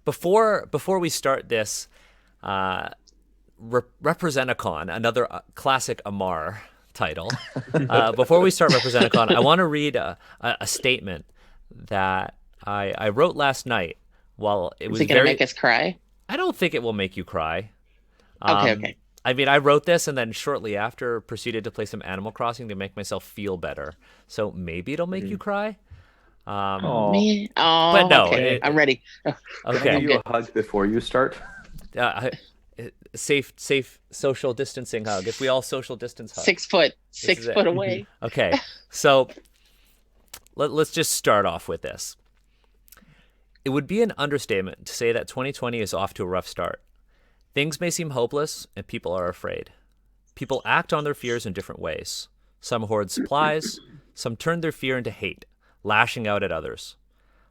before we start this Representicon, another classic Ammar title. Before we start Representicon, I want to read a statement that I wrote last night. While it Is was it gonna very, make us cry? I don't think it will make you cry. Okay, okay. I mean, I wrote this and then shortly after proceeded to play some Animal Crossing to make myself feel better. So maybe it'll make you cry. Oh Oh, man. But Oh, no, okay. okay. I'm ready. Can I give okay. I'm you good. a hug before you start? Uh, safe social distancing hug. If we all social distance hug, 6 foot, this six is it. foot away. Okay, so let's just start off with this. It would be an understatement to say that 2020 is off to a rough start. Things may seem hopeless, and people are afraid. People act on their fears in different ways. Some hoard supplies, some turn their fear into hate, lashing out at others.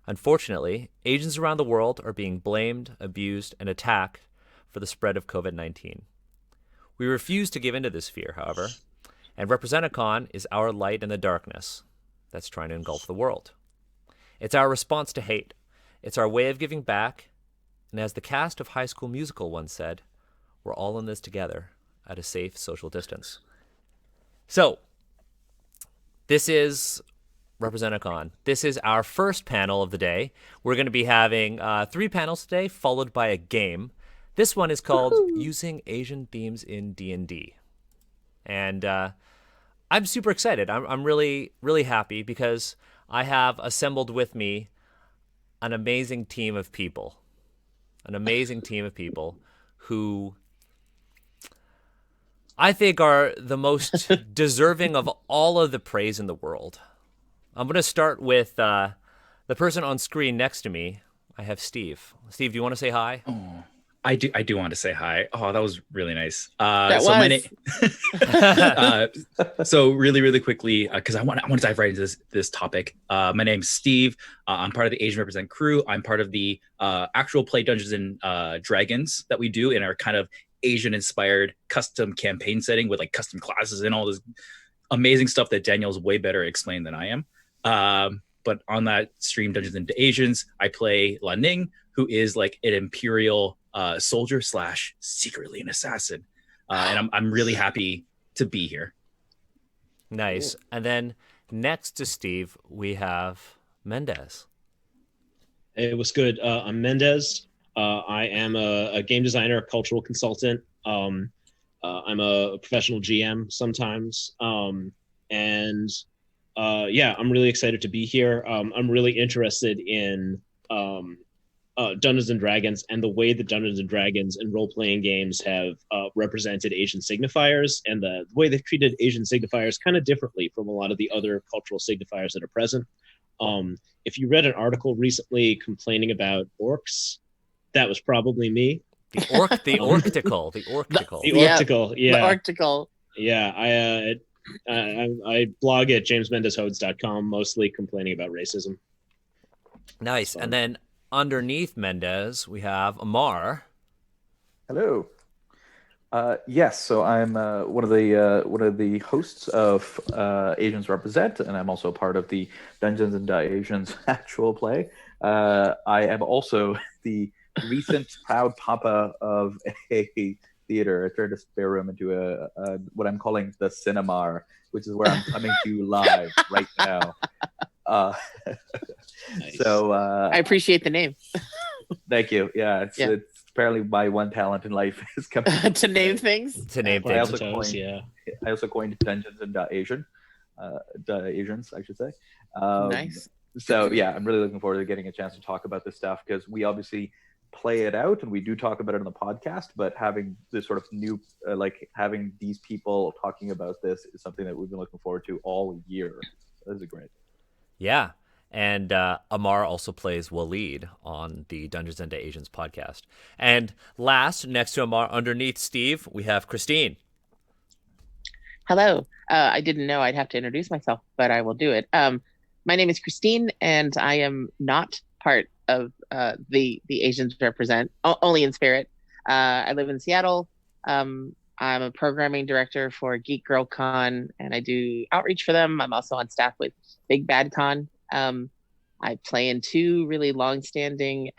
Unfortunately, Asians around the world are being blamed, abused, and attacked for the spread of COVID-19. We refuse to give in to this fear, however, and Representicon is our light in the darkness that's trying to engulf the world. It's our response to hate. It's our way of giving back, and as the cast of High School Musical once said, we're all in this together at a safe social distance. So, this is Representicon. This is our first panel of the day. We're going to be having 3 panels today, followed by a game. This one is called Using Asian Themes in D&D. And I'm super excited. I'm really, really happy because I have assembled with me an amazing team of people. An amazing team of people who I think are the most deserving of all of the praise in the world. I'm going to start with the person on screen next to me. I have Steve. Steve, do you want to say hi? Oh, I do want to say hi. Oh, that was really nice. That So my was. name. So really quickly, because I want to dive right into this topic. My name's Steve. I'm part of the Asian Represent crew. I'm part of the actual play Dungeons and Dragons that we do in our kind of Asian-inspired custom campaign setting with like custom classes and all this amazing stuff that Daniel's way better explained than I am. But on that stream, Dungeons and Asians, I play La Ning, who is like an Imperial soldier / secretly an assassin. And I'm really happy to be here. Nice. And then next to Steve, we have Mendez. Hey, what's good? I'm Mendez. I am a game designer, cultural consultant. I'm a professional GM sometimes. And I'm really excited to be here. I'm really interested in Dungeons and Dragons and the way that Dungeons and Dragons and role-playing games have represented Asian signifiers, and the way they've treated Asian signifiers kind of differently from a lot of the other cultural signifiers that are present. If you read an article recently complaining about orcs, that was probably me. The Orcticle. The Orcticle, yeah. The Arcticle. Yeah, I blog at jamesmendezhodes.com, mostly complaining about racism. Nice. And then underneath Mendez, we have Ammar. Hello. Yes, so I'm one of the hosts of Asians Represent, and I'm also part of the Dungeons and Asians actual play. I am also the recent proud papa of a theater. I turned a spare room into a what I'm calling the Cinemar, which is where I'm coming to you live right now. Nice. So I appreciate the name. thank you. Yeah, it's apparently my one talent in life is coming To name things. To name I things. also coined Dungeons and Asian, Asians, I should say. Nice. So yeah, I'm really looking forward to getting a chance to talk about this stuff because we obviously play it out and we do talk about it on the podcast, but having this sort of new, having these people talking about this is something that we've been looking forward to all year. So this is great. Yeah. And Ammar also plays Waleed on the Dungeons and Asians podcast. And last, next to Ammar, underneath Steve, we have Kristine. Hello. I didn't know I'd have to introduce myself, but I will do it. My name is Kristine, and I am not part of the Asians Represent, only in spirit. I live in Seattle. I'm a programming director for Geek Girl Con, and I do outreach for them. I'm also on staff with Big Bad Con. I play in two really long-standing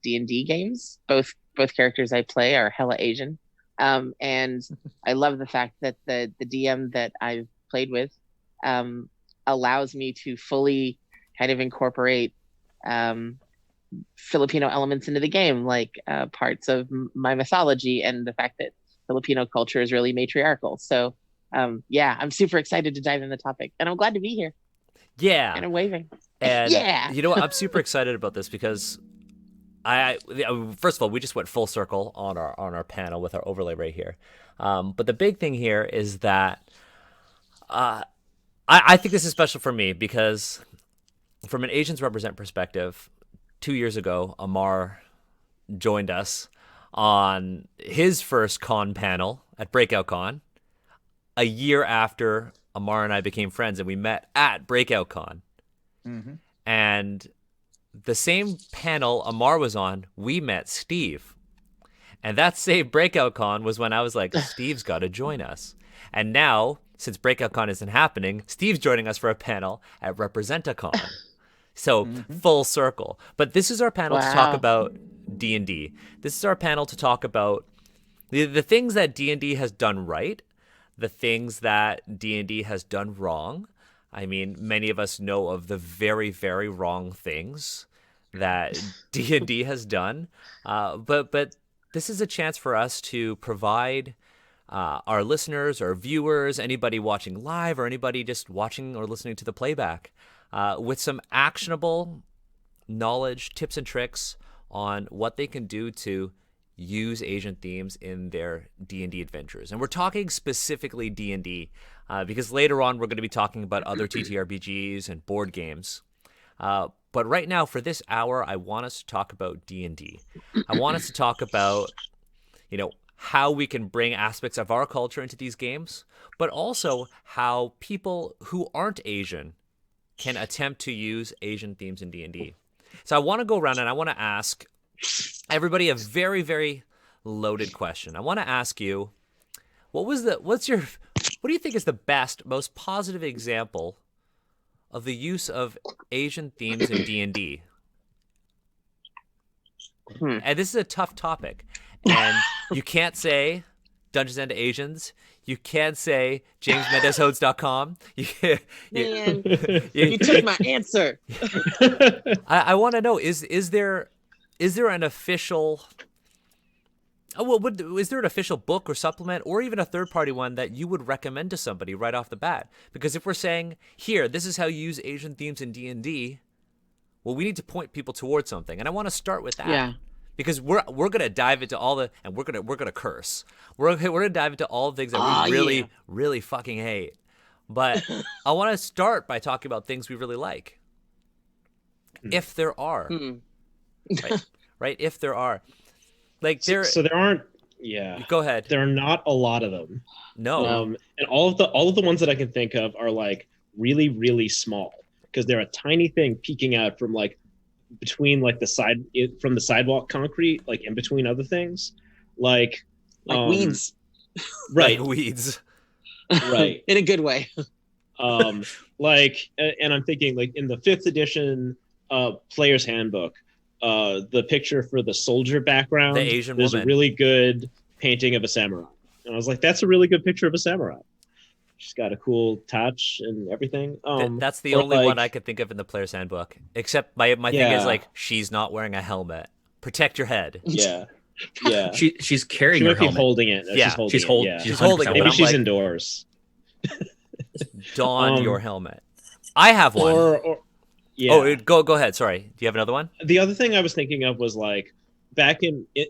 D&D games. Both characters I play are hella Asian, and I love the fact that the DM that I've played with allows me to fully kind of incorporate Filipino elements into the game, like parts of my mythology and the fact that Filipino culture is really matriarchal. So, yeah, I'm super excited to dive in the topic, and I'm glad to be here. Yeah. And I'm waving. And yeah. You know what? I'm super excited about this because first of all, we just went full circle on our panel with our overlay right here. But the big thing here is that I think this is special for me because from an Asians Represent perspective, 2 years ago, Ammar joined us on his first con panel at Breakout Con. A year after Ammar and I became friends, and we met at Breakout Con. Mm-hmm. And the same panel Ammar was on, we met Steve. And that same Breakout Con was when I was like, Steve's got to join us. And now, since Breakout Con isn't happening, Steve's joining us for a panel at Represent-A-Con. So full circle. But this is our panel to talk about D&D. This is our panel to talk about the things that D&D has done right, the things that D&D has done wrong. I mean, many of us know of the very, very wrong things that D&D has done. But this is a chance for us to provide our listeners or viewers, anybody watching live or anybody just watching or listening to the playback, with some actionable knowledge, tips and tricks on what they can do to use Asian themes in their D&D adventures. And we're talking specifically D&D because later on we're going to be talking about other TTRPGs and board games. But right now, for this hour, I want us to talk about D&D. I want us to talk about, how we can bring aspects of our culture into these games, but also how people who aren't Asian can attempt to use Asian themes in D&D. So I want to go around and I want to ask everybody a very, very loaded question. I want to ask you, what do you think is the best, most positive example of the use of Asian themes in D&D? And this is a tough topic. And you can't say Dungeons and Asians. You can't say JamesMendezHodes.com. Man, you took my answer. I want to know, is there an official... is there an official book or supplement or even a third-party one that you would recommend to somebody right off the bat? Because if we're saying, here, this is how you use Asian themes in D&D, well, we need to point people towards something. And I want to start with that. Yeah. Because we're going to dive into all the... And we're going to curse. We're going to dive into all the things that we really, really fucking hate. But I want to start by talking about things we really like. If there are. Right? If there are. Like there aren't. Yeah. Go ahead. There are not a lot of them. No. And all of the ones that I can think of are like really, really small because they're a tiny thing peeking out from like between like from the sidewalk concrete, like in between other things, like weeds. Right. Like weeds. Right. In a good way. And I'm thinking like in the 5th edition player's handbook, the picture for the soldier background, the Asian there's woman. a really good painting of a samurai. And I was like, that's a really good picture of a samurai. She's got a cool touch and everything. That's the only one I could think of in the player's handbook. Except my thing is like, she's not wearing a helmet. Protect your head. Yeah. Yeah. She's carrying her might be helmet. holding it. Yeah. She's holding it. She's holding it. Maybe she's like, indoors. Don your helmet. I have one. Yeah. Oh, go ahead. Sorry. Do you have another one? The other thing I was thinking of was like back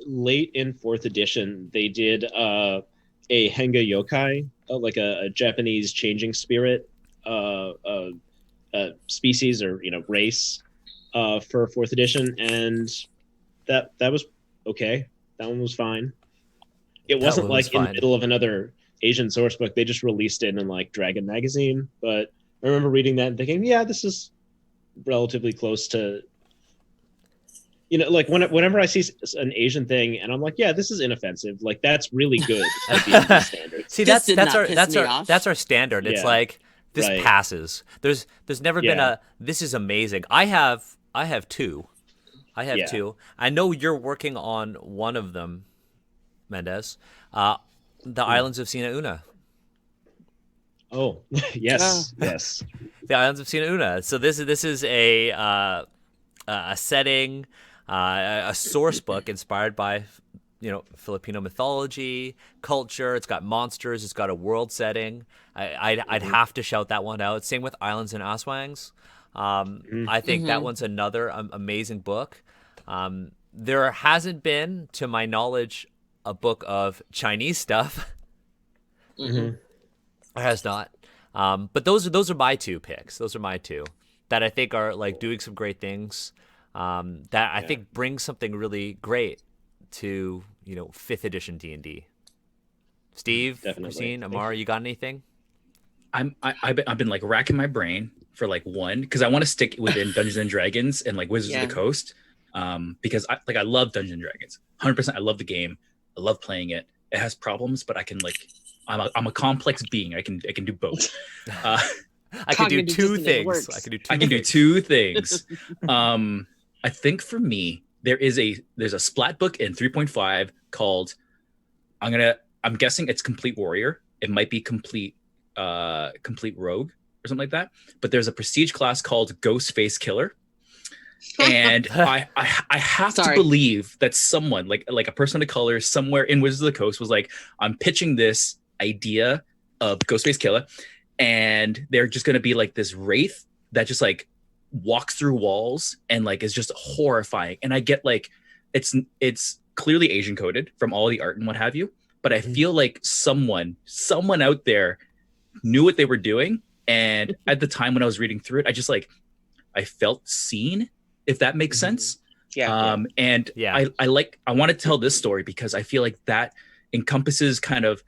late in 4th edition, they did a Henga yokai, like a Japanese changing spirit species or race for 4th edition, and that was okay. That one was fine. It wasn't like in the middle of another Asian source book. They just released it in like Dragon magazine, but I remember reading that and thinking, yeah, this is relatively close to, like whenever I see an Asian thing and I'm like, yeah, this is inoffensive. Like that's really good at the standard. See, that's our standard. It's like this passes. There's never been this is amazing. I have I have two. Yeah. I know you're working on one of them, Mendez. The Islands of Sina Una. Oh, yes, yes. The Islands of Sina Una. So this is a setting, a source book inspired by Filipino mythology, culture. It's got monsters. It's got a world setting. I'd have to shout that one out. Same with Islands and Aswangs. I think that one's another amazing book. There hasn't been, to my knowledge, a book of Chinese stuff. There has not. But those are my two picks. Those are my two that I think are like doing some great things. That I think brings something really great to 5th edition D&D. Steve, Definitely. Christine, Ammar, you got anything? I've been like racking my brain for like one, because I want to stick within Dungeons and Dragons and like Wizards of the Coast, because I love Dungeons and Dragons 100%. I love the game. I love playing it. It has problems, but I can I'm a complex being. I can do both. I can do two things. I can do two things. I think for me, there's a splat book in 3.5 called I'm guessing it's Complete Warrior. It might be Complete Rogue or something like that. But there's a prestige class called Ghost Face Killer. And I have to believe that someone like a person of color somewhere in Wizards of the Coast was like, I'm pitching this idea of Ghostface Killer, and they're just gonna be like this wraith that just like walks through walls and like is just horrifying. And I get like it's clearly Asian coded from all the art and what have you, but I feel like someone out there knew what they were doing. And at the time when I was reading through it, I felt seen, if that makes sense. I want to tell this story because I feel like that encompasses kind of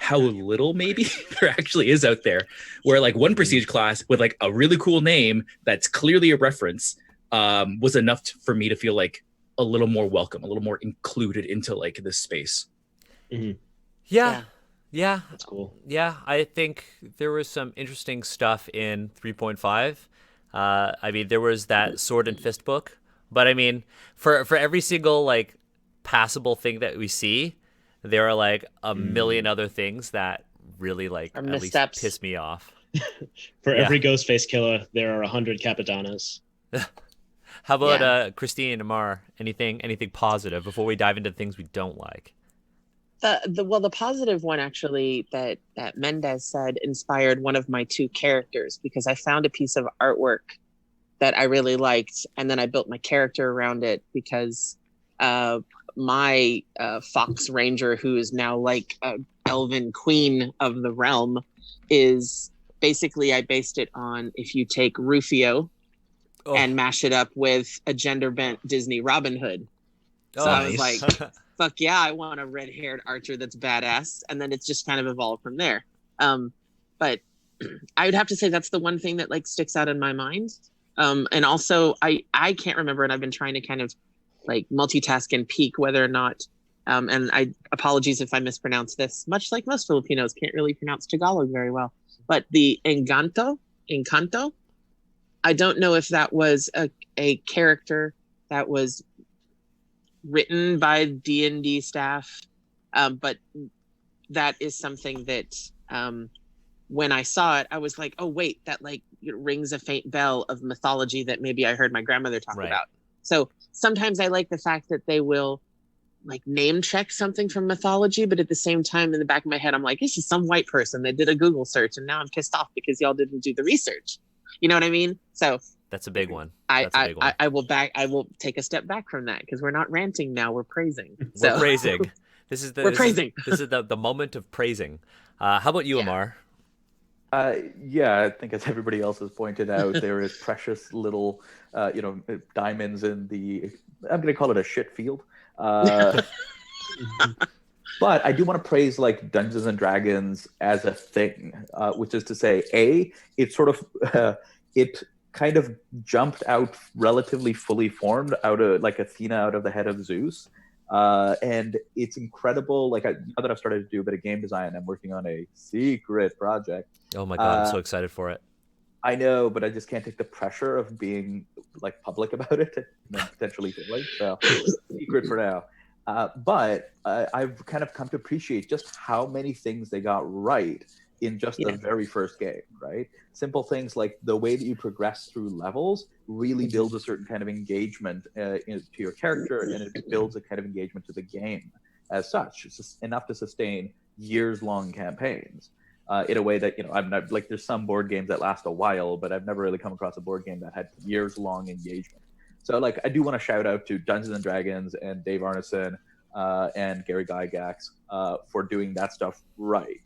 how little maybe there actually is out there, where like one prestige class with like a really cool name that's clearly a reference was enough for me to feel like a little more welcome, a little more included into like this space. Yeah, that's cool. Yeah, I think there was some interesting stuff in 3.5. I mean, there was that sword and fist book, but I mean, for every single like passable thing that we see, there are like a million other things that really like at least piss me off. For every Ghostface Killer, there are 100 Capadanas. How about Kristine, Ammar? Anything positive before we dive into things we don't like? The positive one actually that Mendez said inspired one of my two characters, because I found a piece of artwork that I really liked, and then I built my character around it because my Fox Ranger, who is now like a elven queen of the realm, is basically, I based it on if you take Rufio and mash it up with a gender bent Disney Robin Hood. So I was like, fuck yeah, I want a red-haired archer that's badass. And then it's just kind of evolved from there. But I would have to say that's the one thing that like sticks out in my mind. And also I can't remember, and I've been trying to kind of like multitask and peek whether or not, and I apologies if I mispronounce this, much like most Filipinos can't really pronounce Tagalog very well, but the Encanto, I don't know if that was a character that was written by D&D staff, but that is something that when I saw it, I was like, oh wait, that like rings a faint bell of mythology that maybe I heard my grandmother talk about. So sometimes I like the fact that they will like name check something from mythology, but at the same time in the back of my head, I'm like, this is some white person that did a Google search and now I'm pissed off because y'all didn't do the research. You know what I mean? So that's a big one. I will take a step back from that because we're not ranting now, we're praising. We're praising. This is the moment of praising. How about you, Ammar? I think as everybody else has pointed out, there is precious little, diamonds in the, I'm going to call it a shit field. But I do want to praise like Dungeons and Dragons as a thing, which is to say, it sort of, it kind of jumped out relatively fully formed out of like Athena out of the head of Zeus. And it's incredible. Like now that I've started to do a bit of game design, I'm working on a secret project. Oh my God, I'm so excited for it. I know, but I just can't take the pressure of being like public about it and then potentially failing. So secret for now. But I've kind of come to appreciate just how many things they got right in just the very first game, right? Simple things like the way that you progress through levels really builds a certain kind of engagement to your character, and it builds a kind of engagement to the game as such. It's just enough to sustain years-long campaigns. In a way that, I'm not like, there's some board games that last a while, but I've never really come across a board game that had years-long engagement. So like, I do want to shout out to Dungeons and Dragons and Dave Arneson and Gary Gygax for doing that stuff right.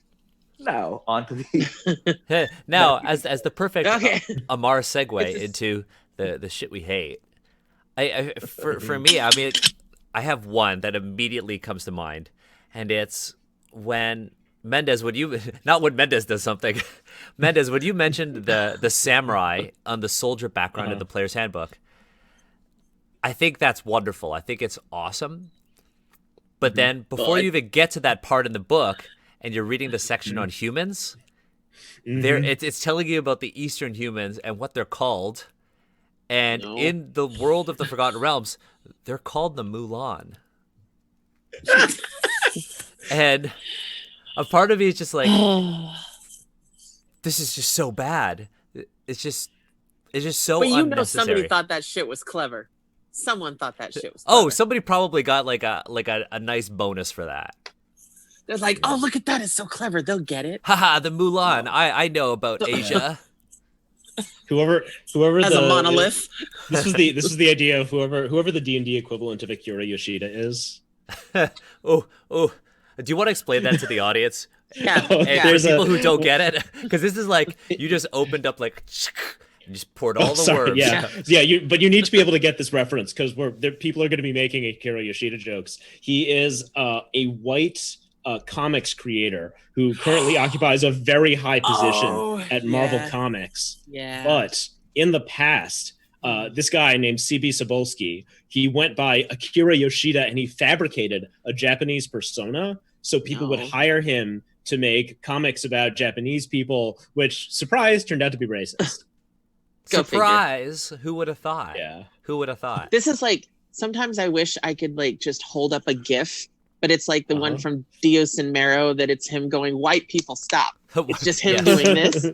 Now on to the now as the perfect Ammar segue It's into the shit we hate. For me, I mean, I have one that immediately comes to mind, and it's when Mendez, not when Mendez does something. Mendez, when you mentioned the samurai on the soldier background of the player's handbook, I think that's wonderful. I think it's awesome. But then before you even get to that part in the book, and you're reading the section on humans, it's telling you about the Eastern humans and what they're called. And in the world of the Forgotten Realms, they're called the Mulan. And a part of me is just like, this is just so bad. It's just so But unnecessary. somebody thought that shit was clever. Someone thought that shit was clever. Oh, somebody probably got like a nice bonus for that. They're like, oh, look at that. It's so clever. They'll get it. Haha, the Mulan. I know about Asia. Whoever As a monolith. This was the idea of whoever the D&D equivalent of Akira Yoshida is. Oh. Do you want to explain that to the audience? Yeah. And for people who don't get it, because this is like, you just opened up like, and just poured all the words. Yeah. But you need to be able to get this reference, because people are going to be making Akira Yoshida jokes. He is a white comics creator who currently occupies a very high position at Marvel Comics. Yeah. But in the past, this guy named C.B. Sobolski, he went by Akira Yoshida, and he fabricated a Japanese persona so people would hire him to make comics about Japanese people, which, surprise, turned out to be racist. Surprise! Who would have thought? Yeah. Who would have thought? This is like, sometimes I wish I could like just hold up a GIF, but it's like the one from Dios and Mero that it's him going, white people stop. It's just him doing this.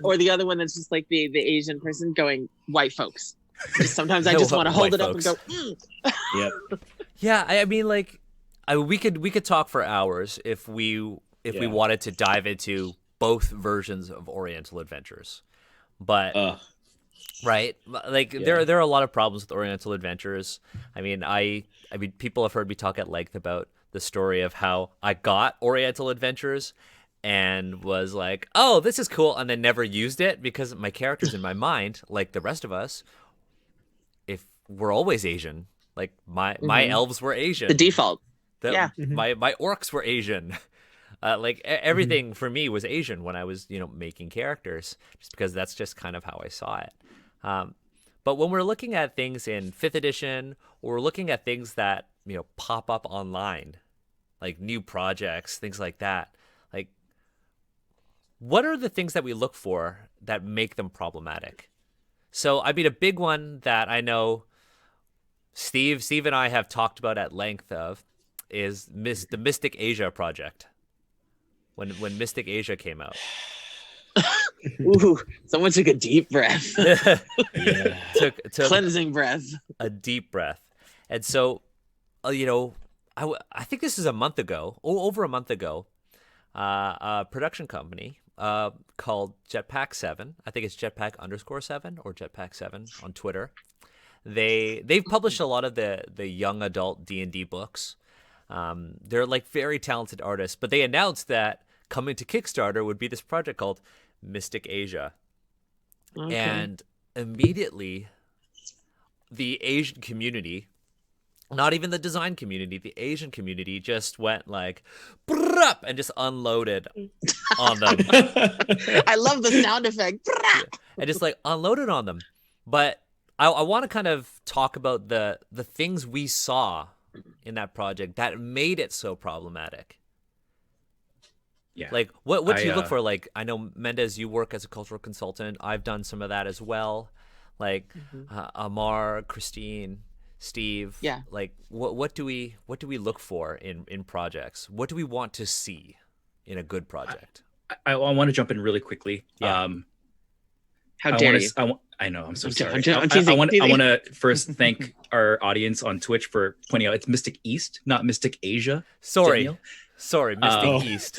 Or the other one that's just like the Asian person going, white folks. Just sometimes I just want to hold it up and go, Yep. Yeah, I mean, like, we could talk for hours if we wanted to dive into both versions of Oriental Adventures, but right, like there are a lot of problems with Oriental Adventures. I mean, people have heard me talk at length about the story of how I got Oriental Adventures and was like, oh, this is cool, and then never used it because my characters in my mind, like the rest of us, if we're always Asian. Like my elves were Asian. the default. My orcs were Asian. Like everything for me was Asian when I was, making characters, just because that's just kind of how I saw it. But when we're looking at things in 5th edition, or we're looking at things that, pop up online, like new projects, things like that, like, what are the things that we look for that make them problematic? So, I mean, a big one that I know Steve and I have talked about at length of is the Mystic Asia project. When Mystic Asia came out. Ooh, someone took a deep breath. Took Cleansing breath. A deep breath. And so, I think this is a month ago, over a month ago, a production company called Jetpack 7. I think it's Jetpack_7 or Jetpack 7 on Twitter. They've published a lot of the young adult D&D books. They're like very talented artists, but they announced that coming to Kickstarter would be this project called Mystic Asia. Okay. And immediately the Asian community, not even the design community, the Asian community just went like, up and just unloaded on them. I love the sound effect. And just like unloaded on them. But I want to kind of talk about the things we saw in that project that made it so problematic. Yeah. Like, what do you look I for? Like, I know, Mendez, you work as a cultural consultant. I've done some of that as well. Like, Ammar, Kristine, Steve. Yeah. Like, what do we look for in projects? What do we want to see in a good project? I want to jump in really quickly. Yeah. How dare you? I know. I'm so I'm sorry. teasing, I want teasing. to first thank our audience on Twitch for pointing out it's Mystic East, not Mystic Asia. Sorry. Daniel. Sorry, Mystic Oh. East.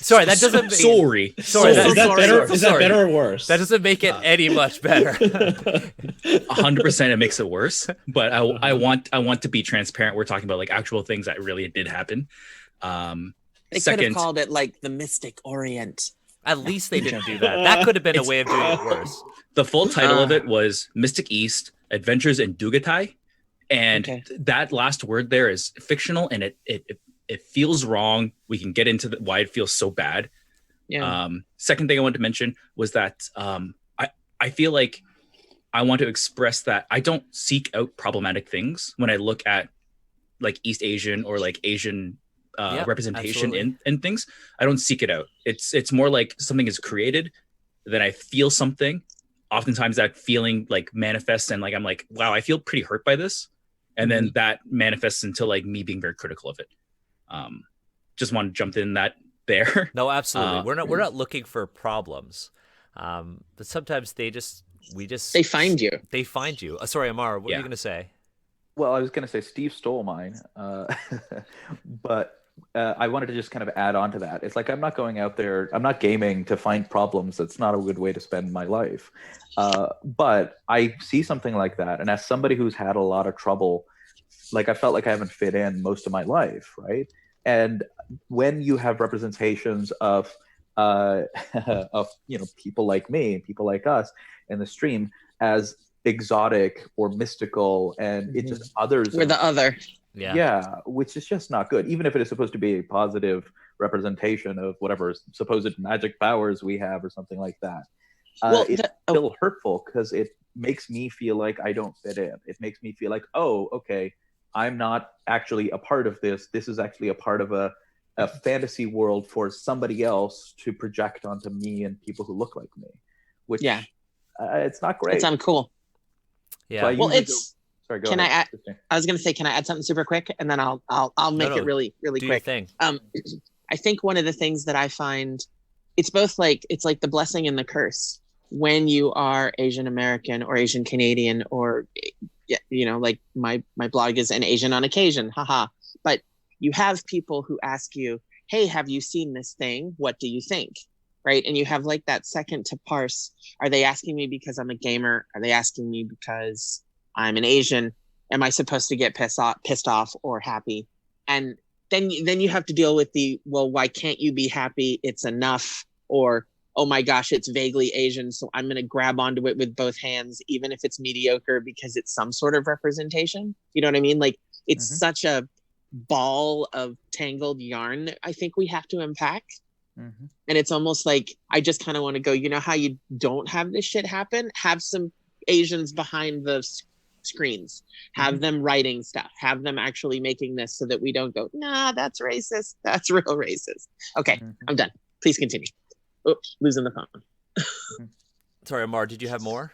Sorry, that doesn't. Sorry. Sorry, Is that sorry, better? sorry. Is that better or worse? That doesn't make it any much better. 100% it makes it worse. But I want to be transparent. We're talking about like actual things that really did happen. They could have called it like the Mystic Orient. At least they didn't do that. That could have been a way of doing it worse. The full title of it was Mystic East: Adventures in Dugatai, and that last word there is fictional, and it feels wrong. We can get into why it feels so bad. Yeah. Second thing I wanted to mention was that I feel like I want to express that I don't seek out problematic things when I look at like East Asian or like Asian representation in things. I don't seek it out. It's more like something is created, then I feel something. Oftentimes that feeling like manifests and like I'm like, wow, I feel pretty hurt by this. And then that manifests into like me being very critical of it. Just want to jump in that there. No, absolutely. We're not looking for problems. But sometimes they find you. They find you. Sorry, Ammar, what are you going to say? Well, I was going to say Steve stole mine, but I wanted to just kind of add on to that. It's like I'm not going out there, I'm not gaming to find problems. That's not a good way to spend my life. But I see something like that, and as somebody who's had a lot of trouble, like I felt like I haven't fit in most of my life, right? And when you have representations of people like me, people like us in the stream as exotic or mystical, and it just others. We're the other. Yeah, which is just not good. Even if it is supposed to be a positive representation of whatever supposed magic powers we have or something like that. It's still hurtful because it makes me feel like I don't fit in. It makes me feel like, oh, okay, I'm not actually a part of this. This is actually a part of a fantasy world for somebody else to project onto me and people who look like me, which it's not great. It's uncool. Yeah. Well, sorry, go can ahead. I was going to say, can I add something super quick, and then I'll make it really really do quick. Your thing. I think one of the things that I find, it's both like it's like the blessing and the curse when you are Asian American or Asian Canadian, or like my blog is an Asian on occasion, haha. But you have people who ask you, hey, have you seen this thing? What do you think? Right? And you have like that second to parse. Are they asking me because I'm a gamer? Are they asking me because I'm an Asian? Am I supposed to get pissed off or happy? And then you have to deal with well, why can't you be happy? It's enough. Or, oh my gosh, it's vaguely Asian, so I'm going to grab onto it with both hands, even if it's mediocre, because it's some sort of representation. You know what I mean? Like, it's such a ball of tangled yarn I think we have to unpack. And it's almost like I just kind of want to go, you know how you don't have this shit happen? Have some Asians behind the screens, have them writing stuff, have them actually making this, so that we don't go, nah, that's racist, that's real racist. Okay, I'm done. Please continue. Oops, losing the phone. Sorry, Ammar, did you have more?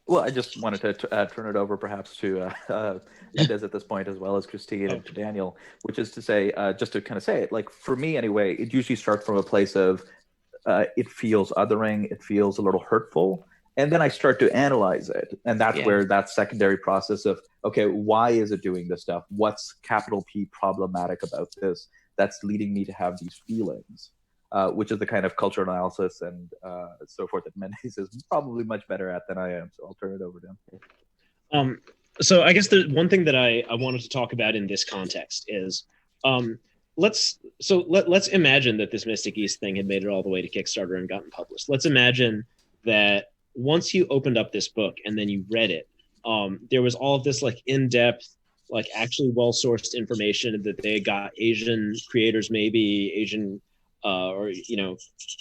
Well, I just wanted to turn it over perhaps to Mendez at this point, as well as Kristine and to Daniel, which is to say, just to kind of say it, like for me anyway, it usually starts from a place of it feels othering, it feels a little hurtful, and then I start to analyze it. And that's where that secondary process of, okay, why is it doing this stuff? What's capital P problematic about this that's leading me to have these feelings? Which is the kind of cultural analysis and so forth that Mendez is probably much better at than I am. So I'll turn it over to him. So I guess the one thing that I wanted to talk about in this context is let's imagine that this Mystic East thing had made it all the way to Kickstarter and gotten published. Let's imagine that once you opened up this book and then you read it, there was all of this like in-depth, like actually well-sourced information that they got Asian creators, maybe Asian or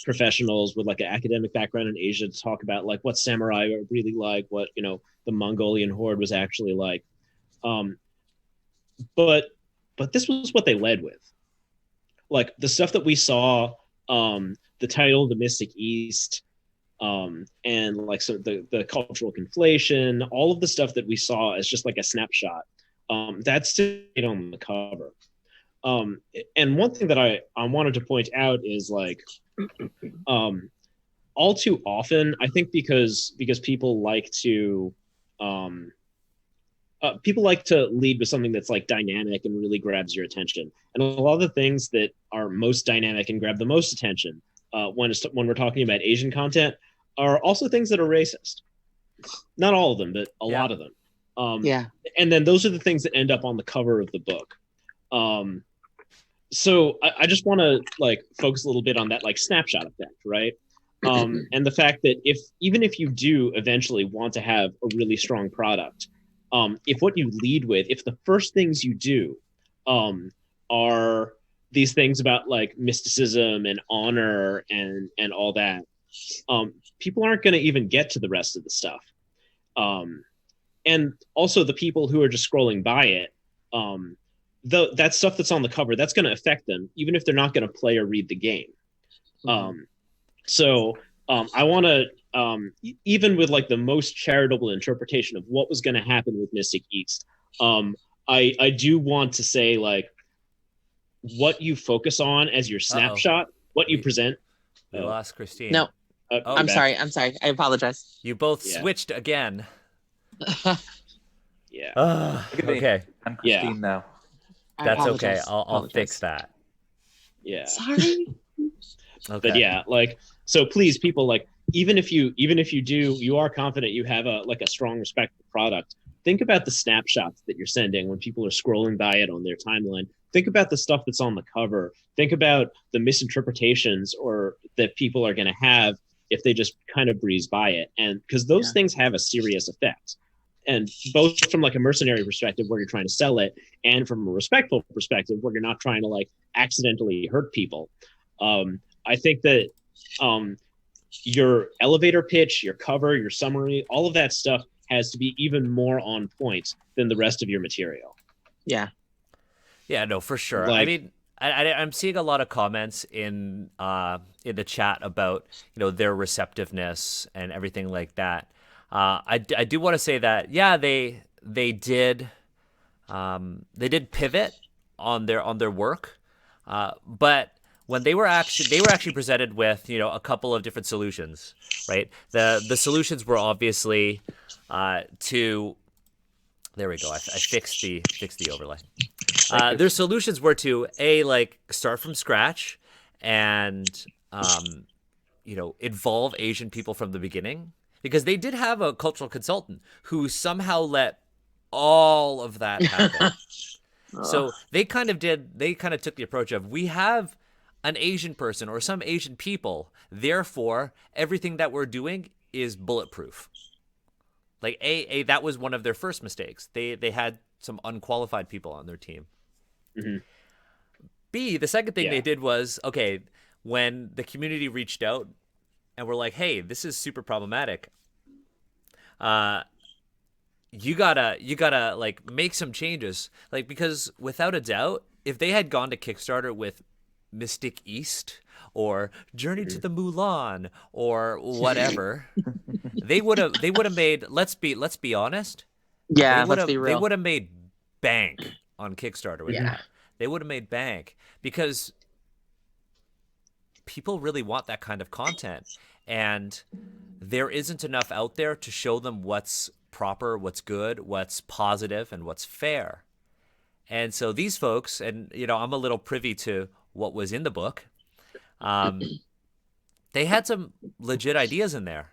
professionals with like an academic background in Asia to talk about like what samurai are really like, what the Mongolian horde was actually like. But this was what they led with. like the stuff that we saw, the title, The Mystic East, and like so the cultural conflation, all of the stuff that we saw as just like a snapshot, that's still on the cover. And one thing that I wanted to point out is like, all too often, I think because people like to lead with something that's like dynamic and really grabs your attention. And a lot of the things that are most dynamic and grab the most attention when we're talking about Asian content are also things that are racist. Not all of them, but a lot of them. And then those are the things that end up on the cover of the book. So I just want to like focus a little bit on that like snapshot effect, right? And the fact that even if you do eventually want to have a really strong product, if what you lead with, if the first things you do are these things about like mysticism and honor and all that, people aren't going to even get to the rest of the stuff. And also the people who are just scrolling by it, that stuff that's on the cover, that's going to affect them, even if they're not going to play or read the game. So I want to, even with like the most charitable interpretation of what was going to happen with Mystic East, I do want to say like what you focus on as your snapshot, what you present. We lost Kristine. No, I'm sorry. I apologize. You both switched again. Okay. I'm Kristine now. That's okay. I'll fix that. Yeah. Sorry. Okay. But yeah, like, so please, people, like, even if you are confident you have a strong, respectful product, think about the snapshots that you're sending when people are scrolling by it on their timeline. Think about the stuff that's on the cover. Think about the misinterpretations or that people are going to have if they just kind of breeze by it. And because those things have a serious effect. And both from like a mercenary perspective where you're trying to sell it, and from a respectful perspective where you're not trying to like accidentally hurt people. I think that your elevator pitch, your cover, your summary, all of that stuff has to be even more on point than the rest of your material. Yeah. Yeah, no, for sure. Like, I mean, I'm seeing a lot of comments in the chat about, you know, their receptiveness and everything like that. I do want to say that, yeah, they did pivot on their work, but when they were actually presented with, you know, a couple of different solutions, right? The solutions were obviously to, there we go. I fixed the overlay. Their solutions were to like start from scratch and you know, involve Asian people from the beginning, because they did have a cultural consultant who somehow let all of that happen. So they kind of took the approach of, we have an Asian person or some Asian people, therefore everything that we're doing is bulletproof. Like that was one of their first mistakes. They had some unqualified people on their team. Mm-hmm. B, the second thing they did was, okay, when the community reached out and were like, hey, this is super problematic, you gotta like make some changes, like, because without a doubt, if they had gone to Kickstarter with Mystic East or Journey to the Mulan or whatever, they would have made, let's be honest, Let's be real. they would have made bank on Kickstarter with that. They would have made bank, because people really want that kind of content, and there isn't enough out there to show them what's proper, what's good, what's positive, and what's fair. And so these folks, and you know, I'm a little privy to what was in the book, they had some legit ideas in there.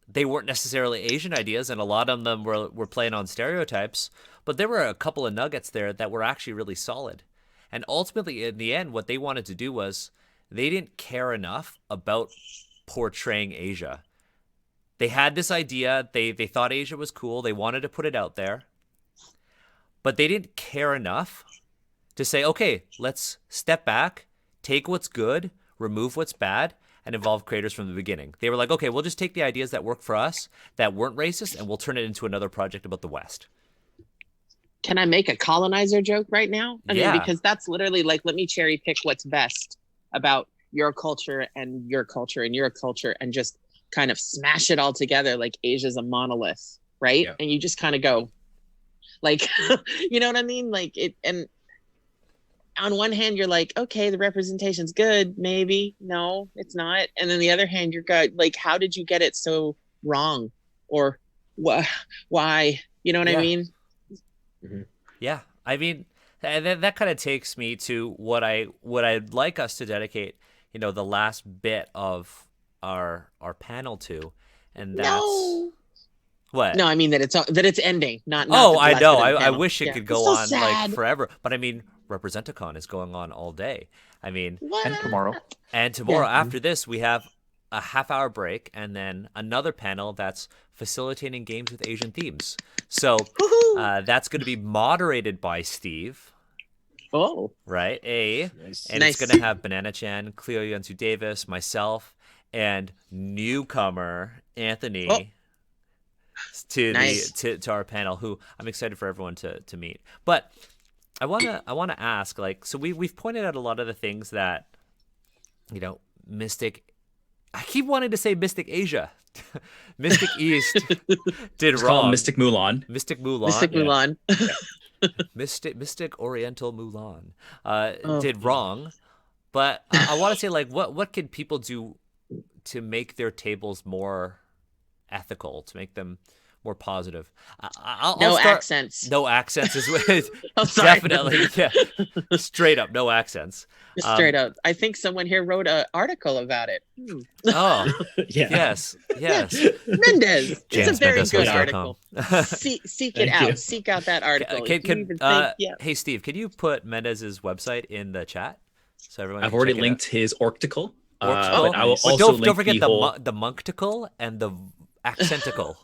They weren't necessarily Asian ideas, and a lot of them were playing on stereotypes, but there were a couple of nuggets there that were actually really solid. And ultimately, in the end, what they wanted to do was, they didn't care enough about portraying Asia. They had this idea, they thought Asia was cool, they wanted to put it out there, but they didn't care enough to say, okay, let's step back, take what's good, remove what's bad, and involve creators from the beginning. They were like, okay, we'll just take the ideas that work for us, that weren't racist, and we'll turn it into another project about the West. Can I make a colonizer joke right now? I mean, because that's literally like, let me cherry pick what's best about your culture and your culture and your culture and just kind of smash it all together like Asia's a monolith, right? Yeah. And you just kind of go like, you know what I mean? Like it, and on one hand, you're like, okay, the representation's good. Maybe. No, it's not. And then the other hand, you're like, how did you get it so wrong? Or why? You know what I mean? Mm-hmm. Yeah. I mean, and then that kind of takes me to what I'd like us to dedicate, the last bit of our panel to, and that's what? No, I mean that it's ending. Not I know. I wish it could go so on sad. like forever, but I mean, Representicon is going on all day. I mean, and tomorrow. After this, we have a half-hour break, and then another panel that's facilitating games with Asian themes. So that's going to be moderated by Steve. Oh, right. Nice. And it's going to have Banana Chan, Cleo Yunsu Davis, myself, and newcomer Anthony to our panel, who I'm excited for everyone to meet. But I wanna ask, like, so we've pointed out a lot of the things that Mystic. I keep wanting to say Mystic Asia. Mystic East did wrong. Mystic Mulan. Mystic Mulan. Mystic Oriental Mulan did wrong. But I want to say, like, what can people do to make their tables more ethical, to make them more positive? Accents. No accents is definitely, yeah, straight up no accents. Straight up. I think someone here wrote an article about it. Oh, yeah. Yes. Mendez. It's a very good article. Mendez.com. Seek it out. Seek out that article. Hey, Steve, can you put Mendez's website in the chat so everyone? I've already linked his Orcticle. But I will also don't forget the the Moncticle and the Accenticle.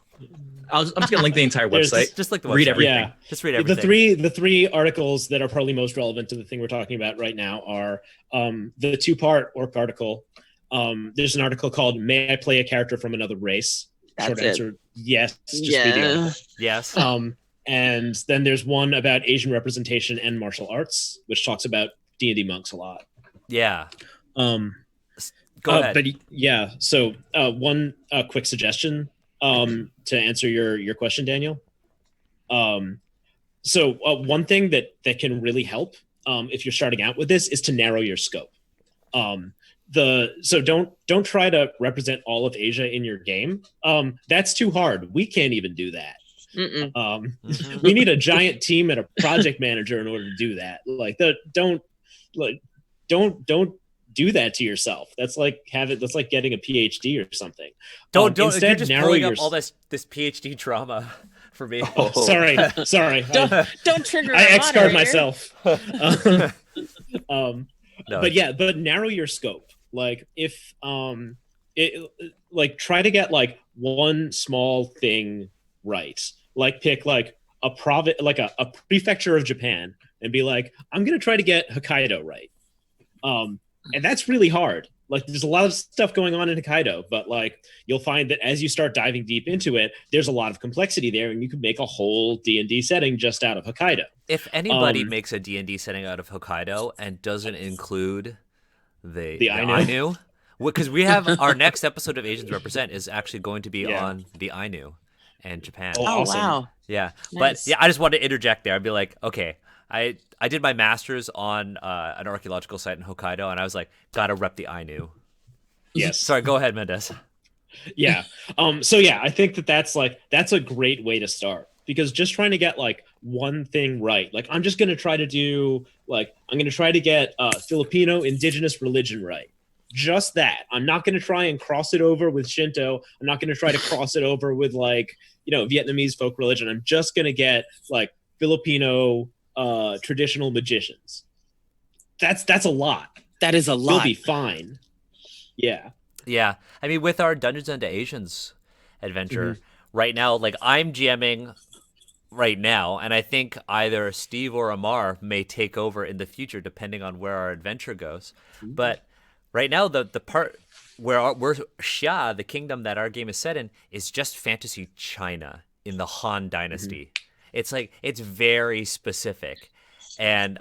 I'm just gonna link the entire website. Just like the website. Read everything. Yeah. Just read everything. The three articles that are probably most relevant to the thing we're talking about right now are the 2-part Orc article. There's an article called "May I Play a Character from Another Race?" Short answer: yes. Just read the article. Yes. And then there's one about Asian representation and martial arts, which talks about D&D monks a lot. Yeah. Go ahead. But yeah, so one quick suggestion to answer your question, Daniel. So one thing that can really help if you're starting out with this is to narrow your scope. So don't try to represent all of Asia in your game. That's too hard. We can't even do that. We need a giant team and a project manager in order to do that. Don't do that to yourself. That's like getting a PhD or something. Don't instead, you're just pulling up all this PhD drama for me. Oh, sorry. Don't trigger. I X-card myself. No. But narrow your scope. Like if try to get like one small thing right. Like pick like a prefecture of Japan and be like, I'm gonna try to get Hokkaido right. And that's really hard. Like there's a lot of stuff going on in Hokkaido, but like you'll find that as you start diving deep into it, there's a lot of complexity there, and you can make a whole D&D setting just out of Hokkaido. If anybody makes a D&D setting out of Hokkaido and doesn't include the Ainu, because we have our next episode of Asians Represent is actually going to be on the Ainu and Japan. Oh, awesome. Wow. Yeah. Nice. But yeah, I just wanted to interject there. I'd be like, okay, I did my master's on an archaeological site in Hokkaido, and I was like, gotta rep the Ainu. Yes. Sorry, go ahead, Mendez. Yeah. So yeah, I think that's a great way to start, because just trying to get like one thing right. Like I'm going to try to get Filipino indigenous religion right. Just that. I'm not going to try and cross it over with Shinto. I'm not going to try to cross it over with Vietnamese folk religion. I'm just going to get like Filipino traditional magicians. That's a lot. That is a lot. You'll be fine. Yeah. Yeah. I mean, with our Dungeons and Asians adventure right now, like I'm GMing right now, and I think either Steve or Ammar may take over in the future depending on where our adventure goes. But right now, the part where we're the kingdom that our game is set in, is just fantasy China in the Han Dynasty. It's like it's very specific, and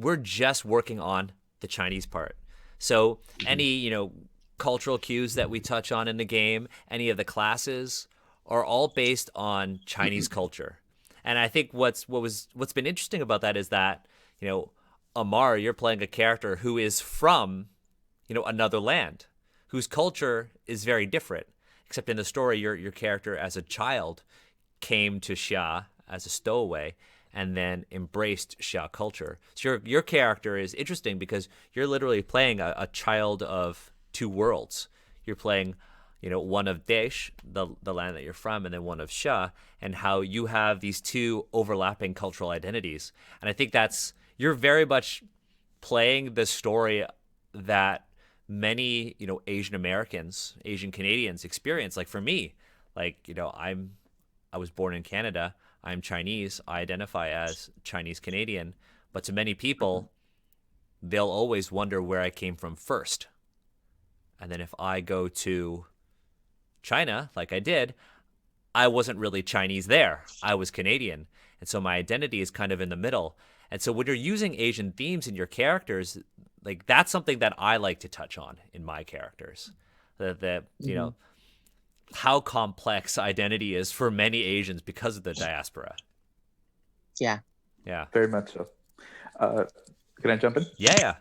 we're just working on the Chinese part. So any cultural cues that we touch on in the game, any of the classes, are all based on Chinese culture. And I think what's been interesting about that is that Ammar, you're playing a character who is from another land, whose culture is very different. Except in the story, your character as a child came to Xia as a stowaway and then embraced Xia culture. So your character is interesting because you're literally playing a child of two worlds. You're playing, one of Desh, the land that you're from, and then one of Xia, and how you have these two overlapping cultural identities. And I think you're very much playing the story that many Asian Americans, Asian Canadians experience. Like for me, I was born in Canada. I'm Chinese. I identify as Chinese Canadian. But to many people, they'll always wonder where I came from first. And then if I go to China, like I did, I wasn't really Chinese there. I was Canadian. And so my identity is kind of in the middle. And so when you're using Asian themes in your characters, like that's something that I like to touch on in my characters. How complex identity is for many Asians because of the diaspora. Yeah. Yeah. Very much so. Can I jump in? Yeah.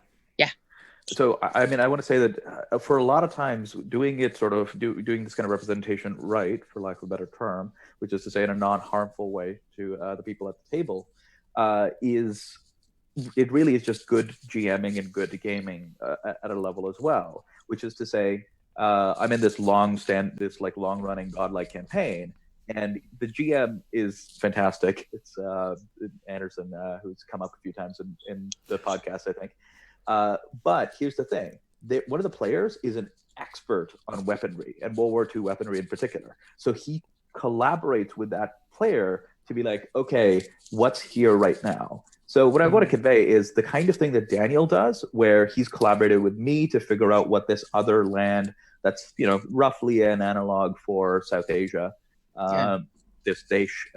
So, I mean, I want to say that for a lot of times, doing it sort of doing this kind of representation right, for lack of a better term, which is to say in a non-harmful way to the people at the table, it really is just good GMing and good gaming at a level as well. Which is to say, I'm in this long-running godlike campaign, and the GM is fantastic. It's Anderson, who's come up a few times in the podcast, I think. But here's the thing. One of the players is an expert on weaponry, and World War II weaponry in particular. So he collaborates with that player to be like, okay, what's here right now? So what I want to convey is the kind of thing that Daniel does, where he's collaborated with me to figure out what this other land that's, roughly an analog for South Asia, this Desh,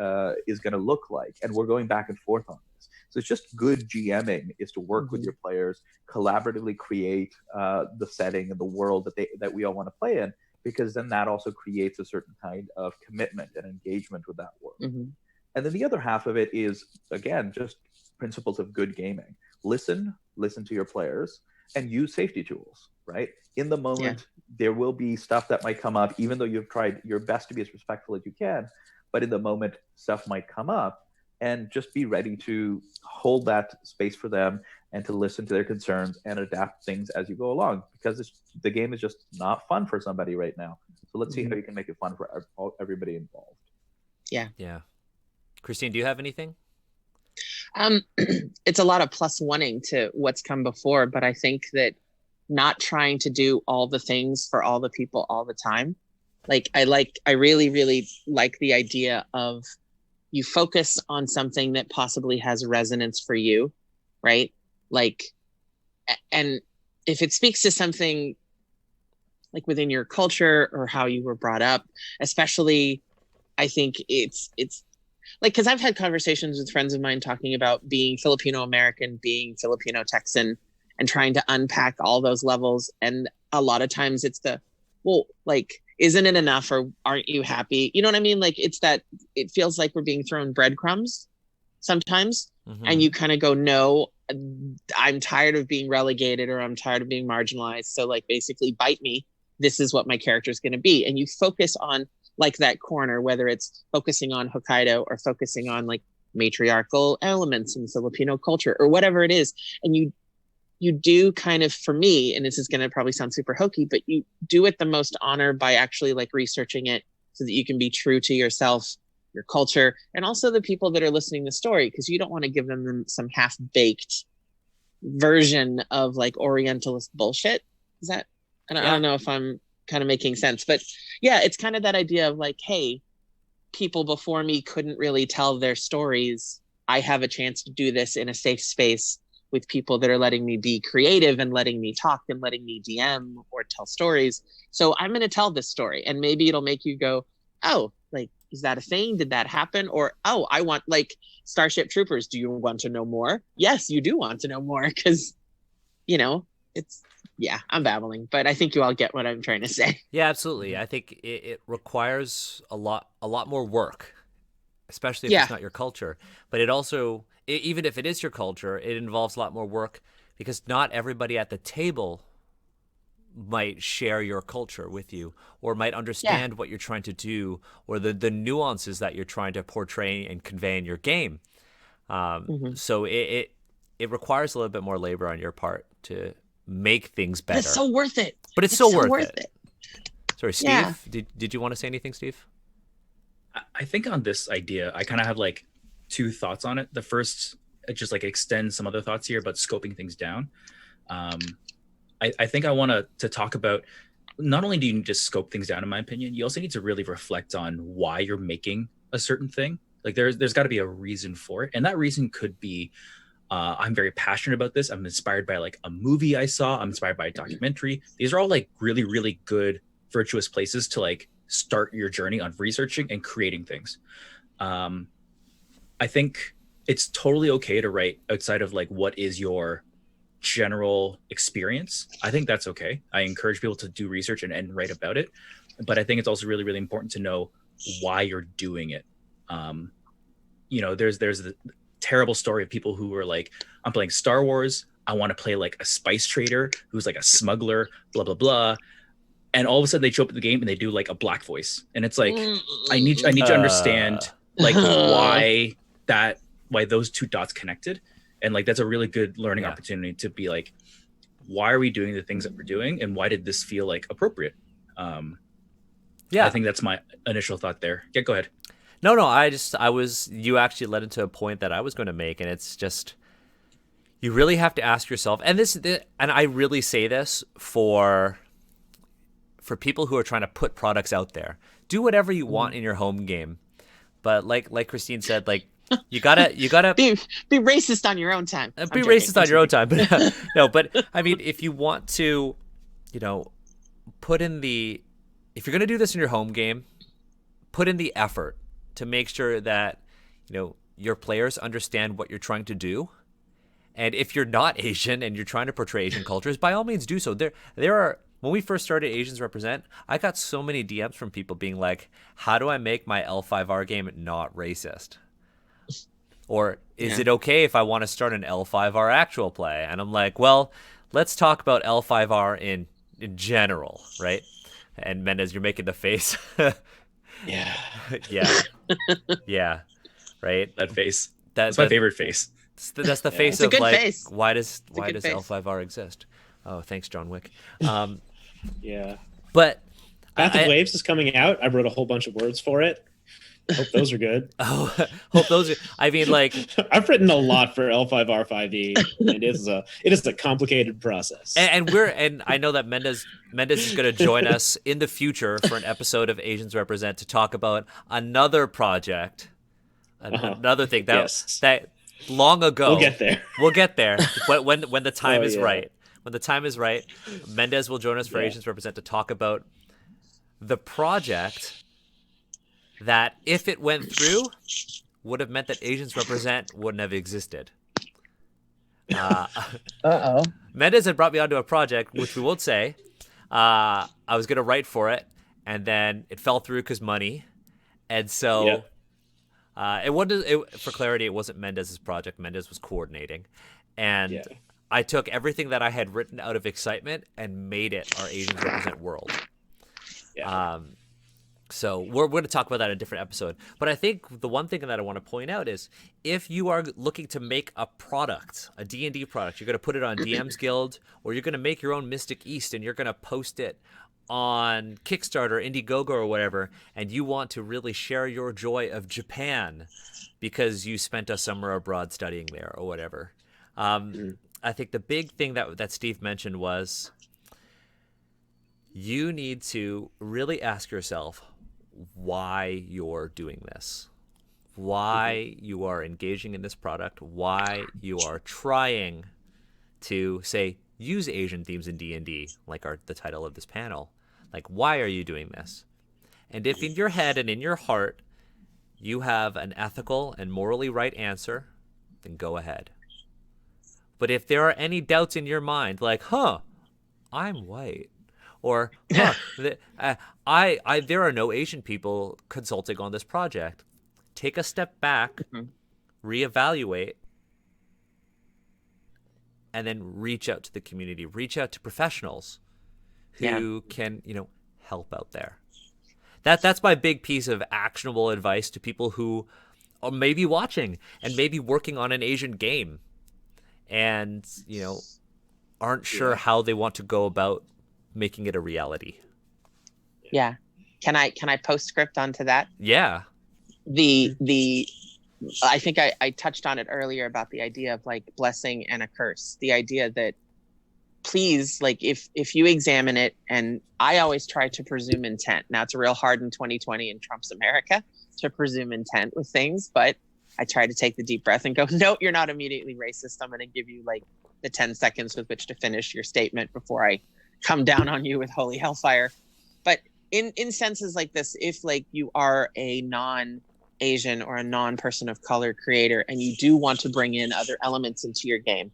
is going to look like. And we're going back and forth on this. So it's just good GMing is to work with your players, collaboratively create the setting and the world that we all want to play in, because then that also creates a certain kind of commitment and engagement with that world. And then the other half of it is, again, just principles of good gaming. Listen to your players and use safety tools, right? In the moment, there will be stuff that might come up, even though you've tried your best to be as respectful as you can, but in the moment, stuff might come up, and just be ready to hold that space for them and to listen to their concerns and adapt things as you go along, because the game is just not fun for somebody right now. So let's see how you can make it fun for everybody involved. Yeah. Kristine, do you have anything? It's a lot of plus oneing to what's come before, but I think that not trying to do all the things for all the people all the time. I really, really like the idea of you focus on something that possibly has resonance for you, right? And if it speaks to something like within your culture or how you were brought up, especially, I think it's because I've had conversations with friends of mine talking about being Filipino American, being Filipino Texan, and trying to unpack all those levels. And a lot of times it's isn't it enough, or aren't you happy? You know what I mean? It's that it feels like we're being thrown breadcrumbs sometimes. And you kind of go, no, I'm tired of being relegated, or I'm tired of being marginalized. So basically bite me. This is what my character is going to be. And you focus on that corner, whether it's focusing on Hokkaido or focusing on matriarchal elements in Filipino culture or whatever it is. And you do kind of, for me, and this is going to probably sound super hokey, but you do it the most honor by actually researching it so that you can be true to yourself, your culture, and also the people that are listening to the story, because you don't want to give them some half-baked version of Orientalist bullshit. Is that, I don't know if I'm kind of making sense, but yeah, it's kind of that idea of hey, people before me couldn't really tell their stories. I have a chance to do this in a safe space with people that are letting me be creative and letting me talk and letting me DM or tell stories. So I'm going to tell this story, and maybe it'll make you go, oh, is that a thing? Did that happen? Or, oh, I want, like, Starship Troopers. Do you want to know more? Yes, you do want to know more, because, you know, it's, yeah, I'm babbling, but I think you all get what I'm trying to say. Yeah, absolutely. I think it requires a lot more work, especially if it's not your culture. But it also, even if it is your culture, it involves a lot more work because not everybody at the table might share your culture with you or might understand what you're trying to do or the nuances that you're trying to portray and convey in your game. So it requires a little bit more labor on your part to make things better. But it's so worth it. But it's so worth it. Sorry, Steve, Yeah. did you want to say anything, Steve? I think on this idea, I kind of have like two thoughts on it. The first, just like extend some other thoughts here, but scoping things down. I think I want to talk about, not only do you need to scope things down, in my opinion, you also need to really reflect on why you're making a certain thing. Like there's got to be a reason for it. And that reason could be, I'm very passionate about this. I'm inspired by like a movie I saw. I'm inspired by a documentary. These are all like really, really good, virtuous places to like start your journey on researching and creating things. I think it's totally okay to write outside of like what is your general experience. I think that's okay. I encourage people to do research and write about it. But I think it's also really, really important to know why you're doing it. There's the terrible story of people who were like, I'm playing Star Wars. I want to play like a spice trader who's like a smuggler, blah, blah, blah. And all of a sudden they show up at the game and they do like a black voice. And it's like, I need to understand like why those two dots connected. And like, that's a really good learning opportunity to be like, why are we doing the things that we're doing? And why did this feel like appropriate? I think that's my initial thought there. Yeah, go ahead. No, you actually led into a point that I was going to make. And it's just, you really have to ask yourself, and I really say this for people who are trying to put products out there, do whatever you want in your home game. But like Christine said, like, you gotta be racist on your own time. Be racist on your own time. But no, but I mean, if you want to, if you're gonna do this in your home game, put in the effort to make sure that your players understand what you're trying to do. And if you're not Asian and you're trying to portray Asian cultures, by all means do so. There are. When we first started Asians Represent, I got so many DMs from people being like, how do I make my L5R game not racist? Or is it okay if I want to start an L5R actual play? And I'm like, well, let's talk about L5R in general, right? And Mendez, you're making the face. Yeah. Yeah. Right? That face. That's my favorite face. That's the face of like, face. why does L5R exist? Oh, thanks, John Wick. Yeah. But Path of Waves is coming out. I wrote a whole bunch of words for it. Hope those are good. Oh, hope those are. I mean, like, I've written a lot for L5R5E, and it is a complicated process. And I know that Mendez is going to join us in the future for an episode of Asians Represent to talk about another project, another thing that long ago. We'll get there. When the time is right. When the time is right, Mendez will join us for Asians Represent to talk about the project that, if it went through, would have meant that Asians Represent wouldn't have existed. Mendez had brought me onto a project, which we won't say. I was going to write for it, and then it fell through because money. And so for clarity, it wasn't Mendez's project. Mendez was coordinating. And I took everything that I had written out of excitement and made it our Asians Represent world. Yeah. So we're going to talk about that in a different episode. But I think the one thing that I want to point out is, if you are looking to make a product, a D&D product, you're going to put it on DM's Guild, or you're going to make your own Mystic East and you're going to post it on Kickstarter, Indiegogo, or whatever, and you want to really share your joy of Japan because you spent a summer abroad studying there or whatever. I think the big thing that Steve mentioned was, you need to really ask yourself why you're doing this, why you are engaging in this product, why you are trying to, say, use Asian themes in D&D, like the title of this panel. Like, why are you doing this? And if in your head and in your heart you have an ethical and morally right answer, then go ahead. But if there are any doubts in your mind, like, I'm white, or there are no Asian people consulting on this project, take a step back, reevaluate, and then reach out to the community, reach out to professionals who can, help out there. That's my big piece of actionable advice to people who are maybe watching and maybe working on an Asian game and, aren't sure how they want to go about making it a reality. Yeah. Can I postscript onto that? Yeah. I think I touched on it earlier about the idea of like blessing and a curse. The idea that please, like if you examine it, and I always try to presume intent. Now it's real hard in 2020 in Trump's America to presume intent with things, but I try to take the deep breath and go, no, you're not immediately racist. I'm going to give you like the 10 seconds with which to finish your statement before I come down on you with holy hellfire. But in senses like this, if like you are a non-Asian or a non-person of color creator and you do want to bring in other elements into your game,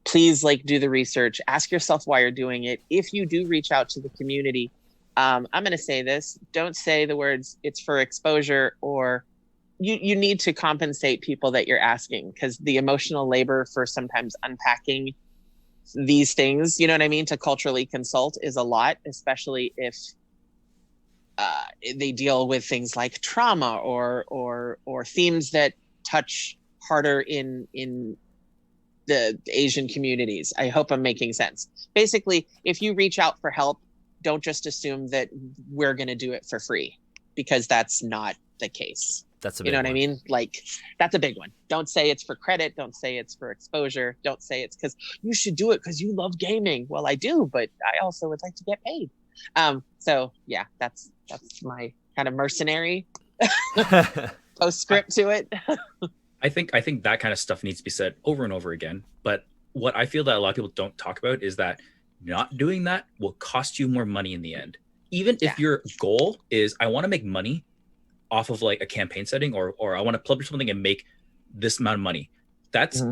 please like do the research, ask yourself why you're doing it. If you do reach out to the community, I'm going to say this, don't say the words it's for exposure, or you need to compensate people that you're asking, because the emotional labor for sometimes unpacking these things, you know what I mean, to culturally consult is a lot, especially if they deal with things like trauma or themes that touch harder in the Asian communities. I hope I'm making sense. Basically, if you reach out for help, don't just assume that we're going to do it for free, because that's not the case. That's a big you know what one. I mean? Like, that's a big one. Don't say it's for credit. Don't say it's for exposure. Don't say it's because you should do it because you love gaming. Well, I do, but I also would like to get paid. So yeah, that's my kind of mercenary postscript to it. I think that kind of stuff needs to be said over and over again. But what I feel that a lot of people don't talk about is that not doing that will cost you more money in the end. Even if your goal is, I want to make money off of like a campaign setting, or I want to publish something and make this amount of money. That's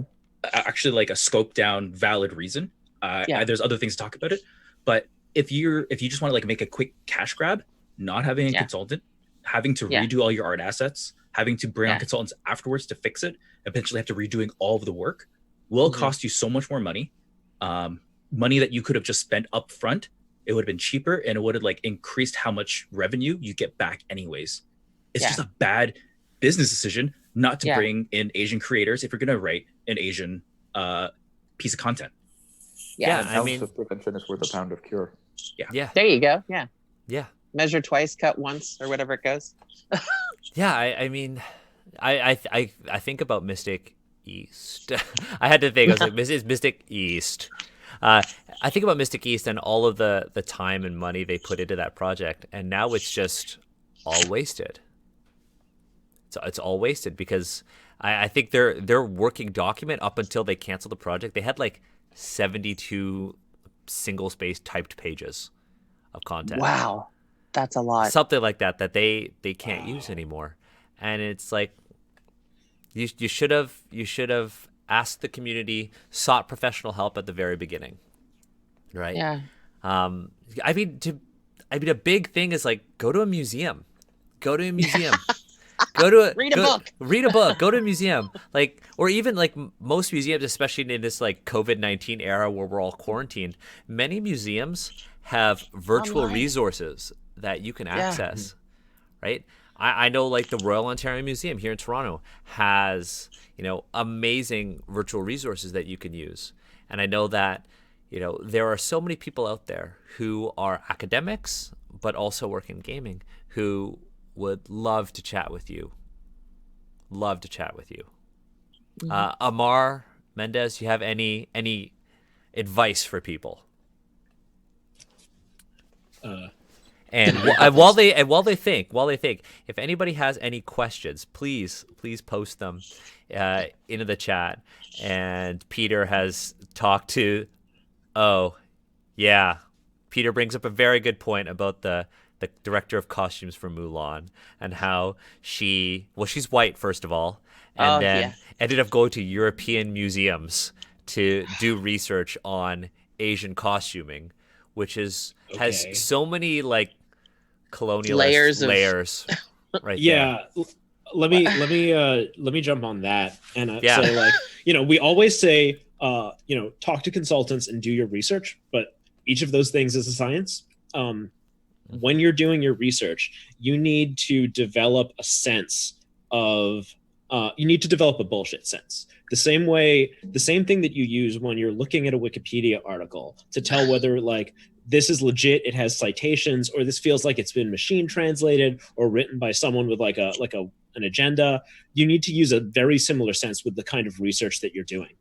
actually like a scope down valid reason. There's other things to talk about it. But if you just want to like make a quick cash grab, not having a consultant, having to redo all your art assets, having to bring on consultants afterwards to fix it, eventually have to redoing all of the work, will cost you so much more money. Money that you could have just spent up front. It would have been cheaper, and it would have like increased how much revenue you get back anyways. It's just a bad business decision not to bring in Asian creators if you're going to write an Asian piece of content. I mean, prevention is worth a pound of cure. Yeah. There you go. Yeah. Measure twice, cut once, or whatever it goes. I mean, I think about Mystic East. I had to think. I was like, is Mystic East? I think about Mystic East and all of the time and money they put into that project, and now it's just all wasted. It's all wasted because I think their working document up until they canceled the project, they had like 72 single space typed pages of content. Wow, that's a lot. Something like that they can't use anymore, and it's like you should have asked the community, sought professional help at the very beginning, right? Yeah. I mean, a big thing is like go to a museum. Read a book. Go to a museum. Like, or even like most museums, especially in this like COVID-19 era where we're all quarantined, many museums have virtual resources that you can access, right? I know like the Royal Ontario Museum here in Toronto has, amazing virtual resources that you can use. And I know that, there are so many people out there who are academics, but also work in gaming, who would love to chat with you. Ammar, Mendez, you have any advice for people? And while they think, if anybody has any questions, please post them into the chat. And Peter has talked to. Oh, yeah. Peter brings up a very good point about the the director of costumes for Mulan, and how she's white, first of all, and then ended up going to European museums to do research on Asian costuming, which has so many like colonialist layers right there. Let me jump on that and say, like, we always say talk to consultants and do your research, but each of those things is a science. When you're doing your research, you need to develop a sense of you need to develop a bullshit sense. The same thing that you use when you're looking at a Wikipedia article to tell whether like this is legit, it has citations, or this feels like it's been machine translated or written by someone with an agenda. You need to use a very similar sense with the kind of research that you're doing.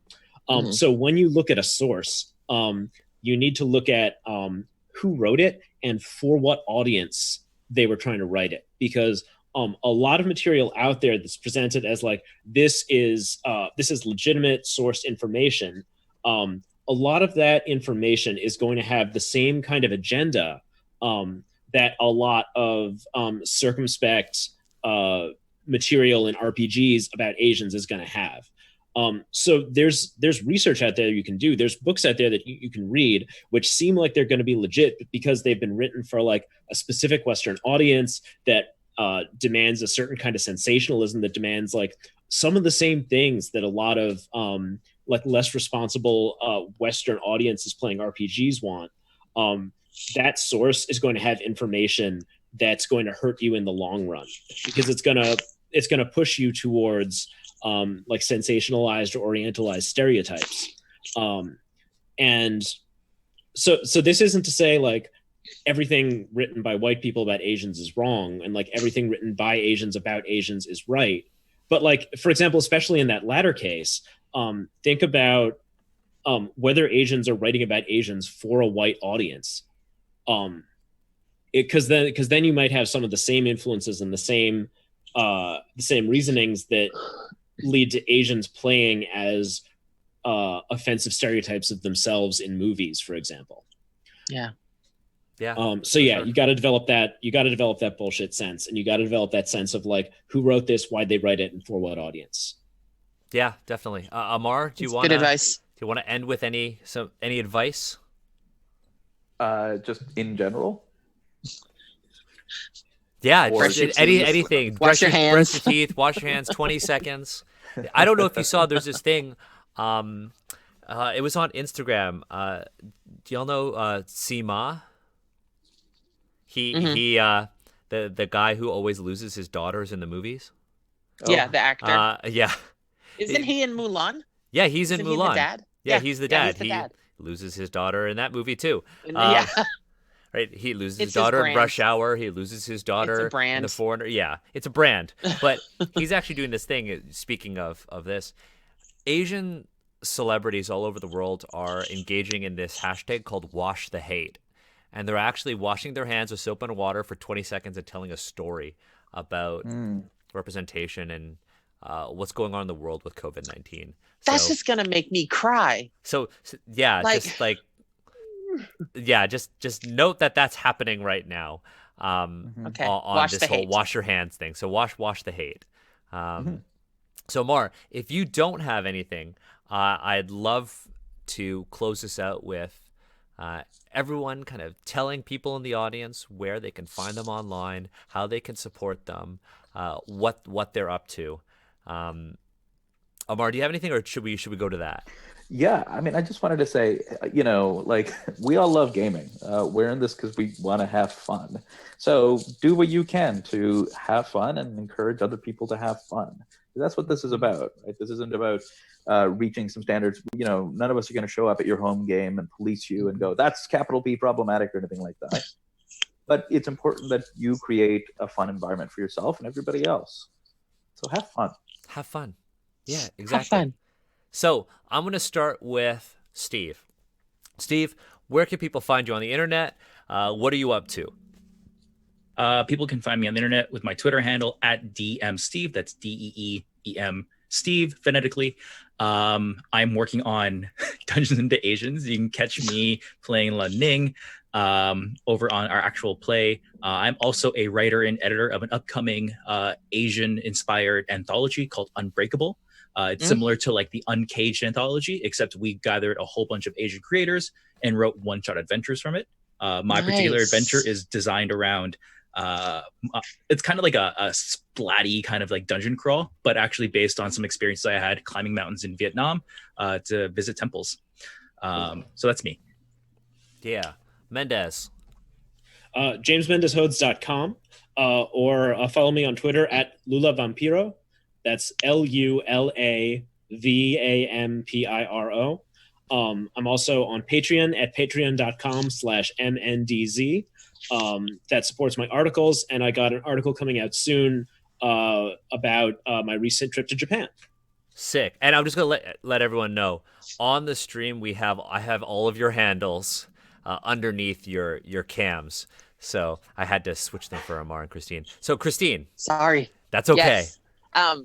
So when you look at a source, you need to look at who wrote it and for what audience they were trying to write it, because a lot of material out there that's presented as like this is legitimate source information. A lot of that information is going to have the same kind of agenda that a lot of circumspect material in RPGs about Asians is going to have. So there's research out there you can do. There's books out there that you can read, which seem like they're going to be legit because they've been written for like a specific Western audience that demands a certain kind of sensationalism, that demands like some of the same things that a lot of like less responsible Western audiences playing RPGs want. That source is going to have information that's going to hurt you in the long run, because it's going to push you towards like sensationalized or orientalized stereotypes. And so this isn't to say like everything written by white people about Asians is wrong and like everything written by Asians about Asians is right. But like, for example, especially in that latter case, think about whether Asians are writing about Asians for a white audience. Because then you might have some of the same influences and the same reasonings that lead to Asians playing as offensive stereotypes of themselves in movies, for example. Yeah. So yeah, sure. You got to develop that bullshit sense, and you got to develop that sense of like who wrote this, why'd they write it, and for what audience. Yeah, definitely. Ammar, do you want good advice? Do you want to end with any advice? Just in general. Yeah, anything. Wash your hands. Brush your teeth. Wash your hands. 20 seconds. I don't know if you saw. There's this thing. It was on Instagram. Do y'all know Sima? He the guy who always loses his daughters in the movies. Yeah, the actor. Yeah. Isn't he in Mulan? Yeah, he's in Mulan. He the dad? Yeah, he's the dad. He's the dad. He loses his daughter in that movie too. Yeah. Right, he loses his daughter in Rush Hour. He loses his daughter in The Foreigner. Yeah, it's a brand. But he's actually doing this thing. Speaking of this, Asian celebrities all over the world are engaging in this hashtag called Wash the Hate. And they're actually washing their hands with soap and water for 20 seconds and telling a story about representation and what's going on in the world with COVID-19. That's just going to make me cry. So yeah, just note that that's happening right now. Okay. On this whole wash your hands thing. So wash the hate. So Ammar, if you don't have anything, I'd love to close this out with everyone kind of telling people in the audience where they can find them online, how they can support them, what they're up to. Ammar, do you have anything, or should we go to that? Yeah, I mean, I just wanted to say, like we all love gaming. We're in this because we want to have fun. So do what you can to have fun and encourage other people to have fun. That's what this is about, right? This isn't about reaching some standards. None of us are going to show up at your home game and police you and go, that's capital P problematic or anything like that. But it's important that you create a fun environment for yourself and everybody else. So have fun. Have fun. Yeah, exactly. Have fun. So I'm going to start with Steve. Steve, where can people find you on the internet? What are you up to? People can find me on the internet with my Twitter handle at DMSteve. That's DEEEM Steve, phonetically. I'm working on Dungeons and Asians. You can catch me playing La Ning. over on our actual play. I'm also a writer and editor of an upcoming Asian-inspired anthology called Unbreakable. It's similar to like the Uncaged anthology, except we gathered a whole bunch of Asian creators and wrote one-shot adventures from it. My particular adventure is designed around it's kind of like a splatty kind of like dungeon crawl, but actually based on some experiences I had climbing mountains in Vietnam to visit temples. So that's me. Yeah. Mendez. JamesMendezHodes.com, or follow me on Twitter at Lula Vampiro. That's LULAVAMPIRO. I'm also on Patreon at patreon.com/MNDZ. That supports my articles, and I got an article coming out soon about my recent trip to Japan. Sick. And I'm just gonna let everyone know on the stream I have all of your handles underneath your cams, so I had to switch them for Ammar and Kristine. So Kristine, sorry, that's okay. Yes.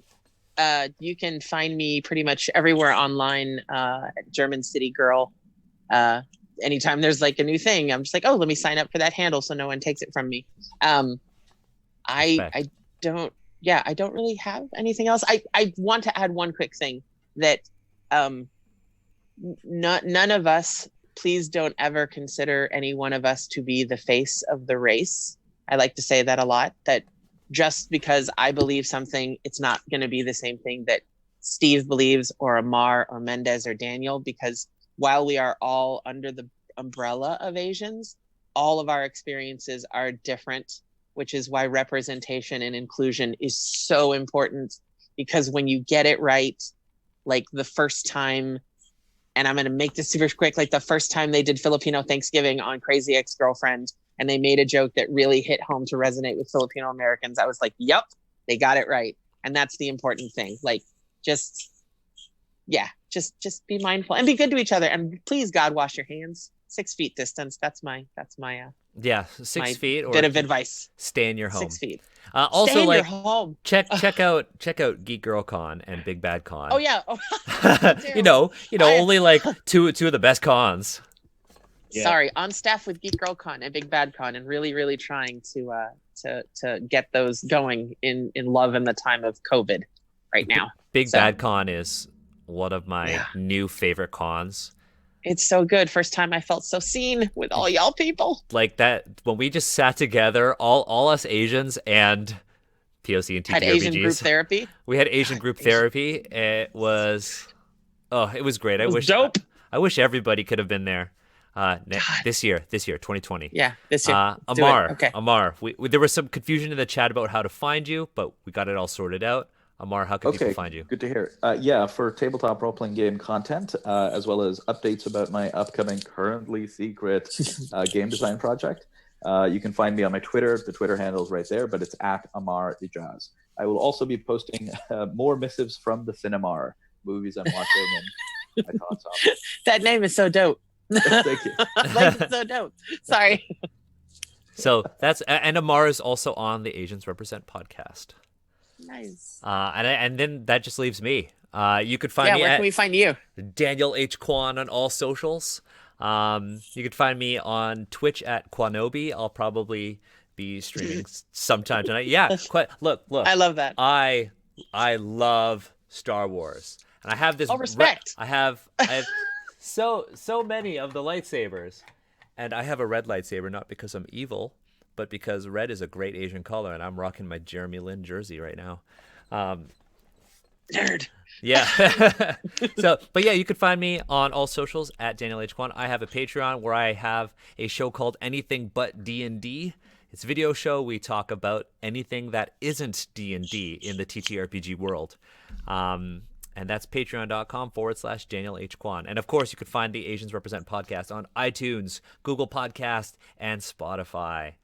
You can find me pretty much everywhere online at German City Girl. Anytime there's like a new thing, I'm just like, oh, let me sign up for that handle so no one takes it from me. I don't really have anything else. I want to add one quick thing that none of us, please don't ever consider any one of us to be the face of the race. I like to say that a lot, that just because I believe something, it's not going to be the same thing that Steve believes, or Ammar or Mendez or Daniel, because while we are all under the umbrella of Asians, all of our experiences are different, which is why representation and inclusion is so important. Because when you get it right, like the first time, and I'm going to make this super quick, like the first time they did Filipino Thanksgiving on Crazy Ex-Girlfriend, and they made a joke that really hit home to resonate with Filipino Americans, I was like, yep, they got it right. And that's the important thing. Like, just be mindful and be good to each other. And please, God, wash your hands. 6 feet distance. That's my 6 feet or bit of advice. Stay in your home. 6 feet. Also, stay in like your home. check out Geek Girl Con and Big Bad Con. Oh yeah. Oh, only like two of the best cons. Yeah. Sorry, on staff with Geek Girl Con and Big Bad Con, and really trying to get those going in love in the time of COVID right now. Big Bad Con is one of my new favorite cons. It's so good. First time I felt so seen with all y'all people. Like that, when we just sat together, all us Asians and POC and TTRPGs. Had Asian group therapy. We had Asian group therapy. It was great. It was dope. I wish everybody could have been there. This year, 2020. Yeah, this year. Ammar, okay. Ammar, there was some confusion in the chat about how to find you, but we got it all sorted out. Ammar, how can people find you? Good to hear. For tabletop role-playing game content, as well as updates about my upcoming, currently secret game design project, you can find me on my Twitter. The Twitter handle is right there, but it's at Ammar Ijaz. I will also be posting more missives from the cinema, movies I'm watching, and my thoughts on it. That name is so dope. Thank you. Like, it's so dope. Sorry. So and Ammar is also on the Asians Represent podcast. Nice. And then that just leaves me. You could find me where can we find you? Daniel H. Kwan on all socials. You could find me on Twitch at Kwanobi. I'll probably be streaming sometime tonight. Yeah, look. I love that. I love Star Wars, and I have this. Respect. I have so many of the lightsabers, and I have a red lightsaber not because I'm evil, but because red is a great Asian color, and I'm rocking my Jeremy Lin jersey right now. Nerd. Yeah. But you can find me on all socials at Daniel H. Kwan. I have a Patreon where I have a show called Anything But D&D. It's a video show. We talk about anything that isn't D&D in the TTRPG world. And that's patreon.com/Daniel H. Kwan. And of course, you could find the Asians Represent podcast on iTunes, Google Podcast, and Spotify.